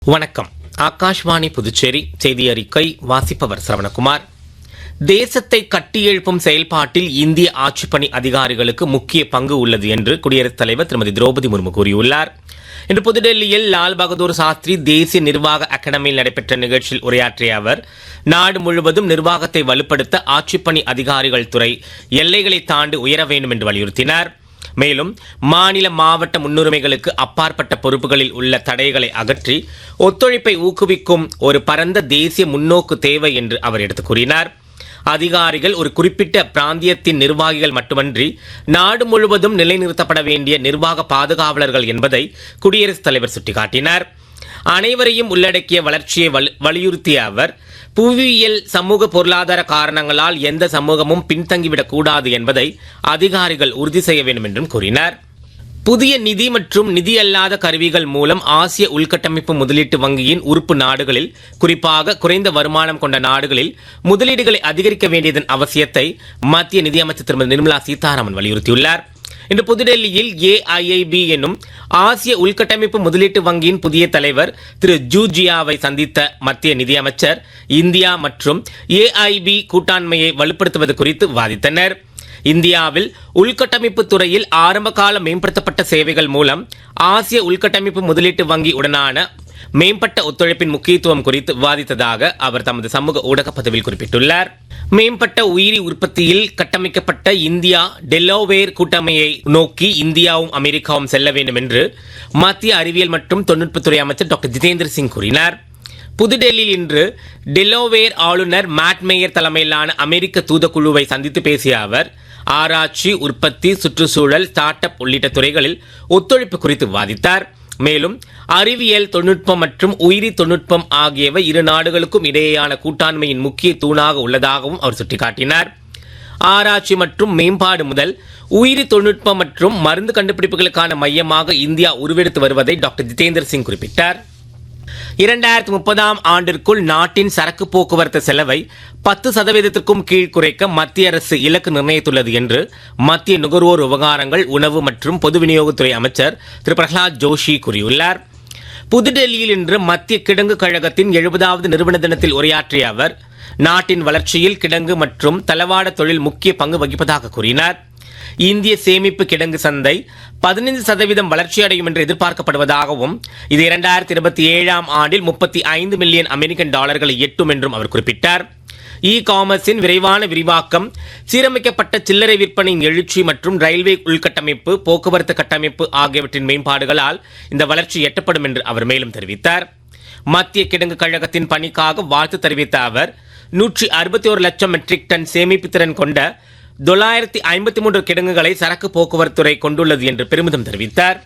வணக்கம். ஆகாஷ்வாணி புதுச்சேரி செய்தி அறிக்கை வாசிப்பவர் சரவணகுமார். தேசத்தை கட்டியெழுப்பும் செயல்பாட்டில் இந்திய ஆட்சிப்பணி அதிகாரிகளுக்கு முக்கிய பங்கு உள்ளது என்று குடியரசுத் தலைவர் திருமதி திரௌபதி முர்மு கூறியுள்ளார். இன்று புதுடெல்லியில் லால் பகதூர் சாஸ்திரி தேசிய நிர்வாக அகாடமியில் நடைபெற்ற நிகழ்ச்சியில் உரையாற்றிய அவர், நாடு முழுவதும் நிர்வாகத்தை வலுப்படுத்த ஆட்சிப்பணி அதிகாரிகள் துறை எல்லைகளை தாண்டி உயர வேண்டும் என்று வலியுறுத்தினார். மேலும் மாநில மாவட்ட முன்னுரிமைகளுக்கு அப்பாற்பட்ட பொறுப்புகளில் உள்ள தடைகளை அகற்றி ஒத்துழைப்பை ஊக்குவிக்கும் ஒரு பரந்த தேசிய முன்னோக்கு தேவை என்று அவர் எடுத்துக் கூறினார். அதிகாரிகள் ஒரு குறிப்பிட்ட பிராந்தியத்தின் நிர்வாகிகள் மட்டுமன்றி நாடு முழுவதும் நிலைநிறுத்தப்பட வேண்டிய நிர்வாக பாதுகாவலர்கள் என்பதை குடியரசுத் தலைவர் சுட்டிக்காட்டினார். அனைவரையும் உள்ளடக்கிய வளர்ச்சியை வலியுறுத்திய அவர், புவியியல் சமூக பொருளாதார காரணங்களால் எந்த சமூகமும் பின்தங்கிவிடக் கூடாது என்பதை அதிகாரிகள் உறுதி செய்ய வேண்டும் என்றும் கூறினார். புதிய நிதி மற்றும் நிதி அல்லாத கருவிகள் மூலம் ஆசிய உள்கட்டமைப்பு முதலீட்டு வங்கியின் உறுப்பு நாடுகளில், குறிப்பாக குறைந்த வருமானம் கொண்ட நாடுகளில் முதலீடுகளை அதிகரிக்க வேண்டியதன் அவசியத்தை மத்திய நிதியமைச்சர் திருமதி நிர்மலா சீதாராமன் வலியுறுத்தியுள்ளார். இன்று புதுடெல்லியில் AIIB என்னும் ஆசிய உள்கட்டமைப்பு முதலீட்டு வங்கியின் புதிய தலைவர் திரு ஜூஜியாவை சந்தித்த மத்திய நிதியமைச்சர் இந்தியா மற்றும் AIIB கூட்டாண்மையை வலுப்படுத்துவது குறித்து விவாதித்தனர். இந்தியாவில் உள்கட்டமைப்பு துறையில் ஆரம்பகால மேம்படுத்தப்பட்ட சேவைகள் மூலம் ஆசிய உள்கட்டமைப்பு முதலீட்டு வங்கி உடனான மேம்பட்ட ஒத்துழைப்பின் முக்கியத்துவம் குறித்து விவாதித்ததாக அவர் தமது சமூக ஊடக பதிவில் குறிப்பிட்டுள்ளார். மேம்பட்ட உயிரி உற்பத்தியில் கட்டமைக்கப்பட்ட இந்தியா டெலோவேர் கூட்டமையை நோக்கி இந்தியாவும் அமெரிக்காவும் செல்ல வேண்டும் என்று மத்திய அறிவியல் மற்றும் தொழில்நுட்பத்துறை அமைச்சர் டாக்டர் ஜிதேந்திர சிங் கூறினார். புதுடெல்லியில் இன்று டெலோவேர் ஆளுநர் மேட் மேயர் தலைமையிலான அமெரிக்க தூதுக்குழுவை சந்தித்து பேசிய அவர், ஆராய்ச்சி, உற்பத்தி, சுற்றுச்சூழல், ஸ்டார்ட் அப் உள்ளிட்ட துறைகளில் ஒத்துழைப்பு குறித்து விவாதித்தார். மேலும் அறிவியல் தொழில்நுட்பம் மற்றும் உயிரி தொழில்நுட்பம் ஆகியவை இரு நாடுகளுக்கும் இடையேயான கூட்டாண்மையின் முக்கிய தூணாக உள்ளதாகவும் அவர் சுட்டிக்காட்டினார். ஆராய்ச்சி மற்றும் மேம்பாடு முதல் உயிரி தொழில்நுட்பம் மற்றும் மருந்து கண்டுபிடிப்புகளுக்கான மையமாக இந்தியா உருவெடுத்து வருவதை டாக்டர் ஜிதேந்திர சிங் குறிப்பிட்டார். 2030ஆம் ஆண்டிற்குள் நாட்டின் சரக்கு போக்குவரத்து செலவை 10% கீழ் குறைக்க மத்திய அரசு இலக்கு நிர்ணயித்துள்ளது என்று மத்திய நுகர்வோர் விவகாரங்கள், உணவு மற்றும் பொது விநியோகத்துறை அமைச்சர் திரு பிரகலாத் ஜோஷி கூறியுள்ளார். புதுடெல்லியில் இன்று மத்திய கிடங்கு கழகத்தின் 70வது நிறுவன தினத்தில் உரையாற்றிய அவர், நாட்டின் வளர்ச்சியில் கிடங்கு மற்றும் தளவாட தொழில் முக்கிய பங்கு வகிப்பதாக கூறினார். இந்திய சேமிப்பு கிடங்கு சந்தை 15% வளர்ச்சியடையும் என்று எதிர்பார்க்கப்படுவதாகவும், இது 2027ஆம் ஆண்டில் $35 மில்லியன் அமெரிக்கன் டாலர்களை எட்டும் என்றும் அவர் குறிப்பிட்டார். காமர்ஸின் விரைவான விரிவாக்கம், சீரமைக்கப்பட்ட சில்லறை விற்பனையின் எழுச்சி மற்றும் ரயில்வே உள்கட்டமைப்பு, போக்குவரத்து கட்டமைப்பு ஆகியவற்றின் மேம்பாடுகளால் இந்த வளர்ச்சி எட்டப்படும் என்று அவர் மேலும் தெரிவித்தார். மத்திய கிடங்கு கழகத்தின் பணிக்காக வாழ்த்து தெரிவித்த அவர், 161 லட்சம் மெட்ரிக் டன் சேமிப்பு திறன் கொண்ட 953 கிடங்குகளை சரக்கு போக்குவரத்துறை கொண்டுள்ளது என்று பெருமிதம் தெரிவித்தார்.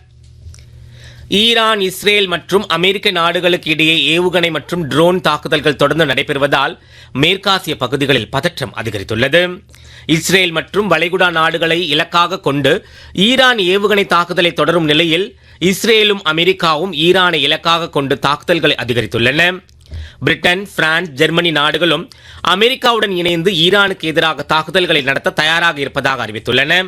ஈரான், இஸ்ரேல் மற்றும் அமெரிக்க நாடுகளுக்கு இடையே ஏவுகணை மற்றும் ட்ரோன் தாக்குதல்கள் தொடர்ந்து நடைபெறுவதால் மேற்காசிய பகுதிகளில் பதற்றம் அதிகரித்துள்ளது. இஸ்ரேல் மற்றும் வளைகுடா நாடுகளை இலக்காக கொண்டு ஈரான் ஏவுகணை தாக்குதலை தொடரும் நிலையில் இஸ்ரேலும் அமெரிக்காவும் ஈரானை இலக்காக கொண்டு தாக்குதல்களை அதிகரித்துள்ளன. பிரிட்டன், பிரான்ஸ், ஜெர்மனி நாடுகளும் அமெரிக்காவுடன் இணைந்து ஈரானுக்கு எதிராக தாக்குதல்களை நடத்த தயாராக இருப்பதாக அறிவித்துள்ளன.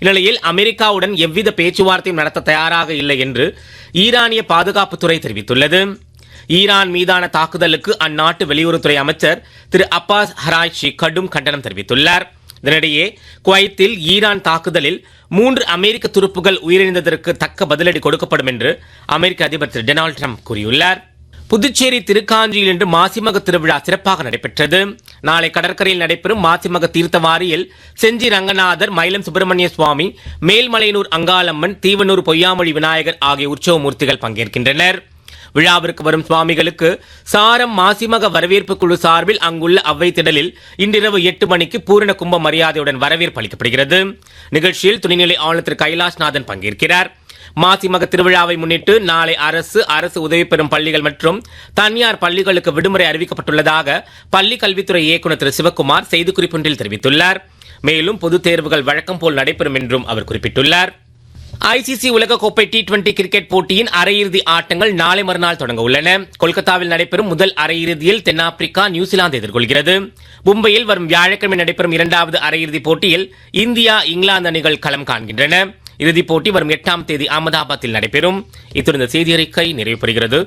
இந்நிலையில் அமெரிக்காவுடன் எவ்வித பேச்சுவார்த்தையும் நடத்த தயாராக இல்லை என்று ஈரானிய பாதுகாப்புத்துறை தெரிவித்துள்ளது. ஈரான் மீதான தாக்குதலுக்கு அந்நாட்டு வெளியுறவுத்துறை அமைச்சர் திரு அப்பாஸ் ஹராய்ச்சி கடும் கண்டனம் தெரிவித்துள்ளார். இதனிடையே குவைத்தில் ஈரான் தாக்குதலில் 3 அமெரிக்க துருப்புகள் உயிரிழந்ததற்கு தக்க பதிலடி கொடுக்கப்படும் என்று அமெரிக்க அதிபர் திரு டொனால்டு ட்ரம்ப் கூறியுள்ளார். புதுச்சேரி திருக்காஞ்சியில் இன்று மாசிமக திருவிழா சிறப்பாக நடைபெற்றது. நாளை கடற்கரையில் நடைபெறும் மாசிமக தீர்த்தவாரியில் செஞ்சி ரங்கநாதர், மயிலம் சுப்பிரமணிய சுவாமி, மேல்மலையனூர் அங்காளம்மன், தீவனூர் பொய்யாமொழி விநாயகர் ஆகிய உற்சவ மூர்த்திகள் பங்கேற்கின்றனர். விழாவிற்கு வரும் சுவாமிகளுக்கு சாரம் மாசிமக வரவேற்பு குழு சார்பில் அங்குள்ள அவ்வை திடலில் இன்றிரவு 8 மணிக்கு பூரண கும்ப மரியாதையுடன் வரவேற்பு அளிக்கப்படுகிறது. நிகழ்ச்சியில் துணைநிலை ஆளுநர் திரு கைலாஷ்நாதன் பங்கேற்கிறார். மாசிமக திருவிழாவை முன்னிட்டு நாளை அரசு உதவி பெறும் பள்ளிகள் மற்றும் தனியார் பள்ளிகளுக்கு விடுமுறை அறிவிக்கப்பட்டுள்ளதாக பள்ளி கல்வித்துறை இயக்குநர் திரு சிவக்குமார் செய்திக்குறிப்பொன்றில் தெரிவித்துள்ளார். மேலும் பொதுத் தேர்வுகள் வழக்கம் போல் நடைபெறும் என்றும் அவர் குறிப்பிட்டுள்ளார். ICC உலகக்கோப்பை T20 கிரிக்கெட் போட்டியின் அரையிறுதி ஆட்டங்கள் நாளை மறுநாள் தொடங்க உள்ளன. கொல்கத்தாவில் நடைபெறும் முதல் அரையிறுதியில் தென்னாப்பிரிக்கா நியூசிலாந்து எதிர்கொள்கிறது. மும்பையில் வரும் வியாழக்கிழமை நடைபெறும் 2வது அரையிறுதிப் போட்டியில் இந்தியா, இங்கிலாந்து அணிகள் களம் காண்கின்றன. இறுதிப் போட்டி வரும் 8ஆம் தேதி அகமதாபாத்தில் நடைபெறும். இத்துடன் இந்த செய்தி அறிக்கை நிறைவு பெறுகிறது.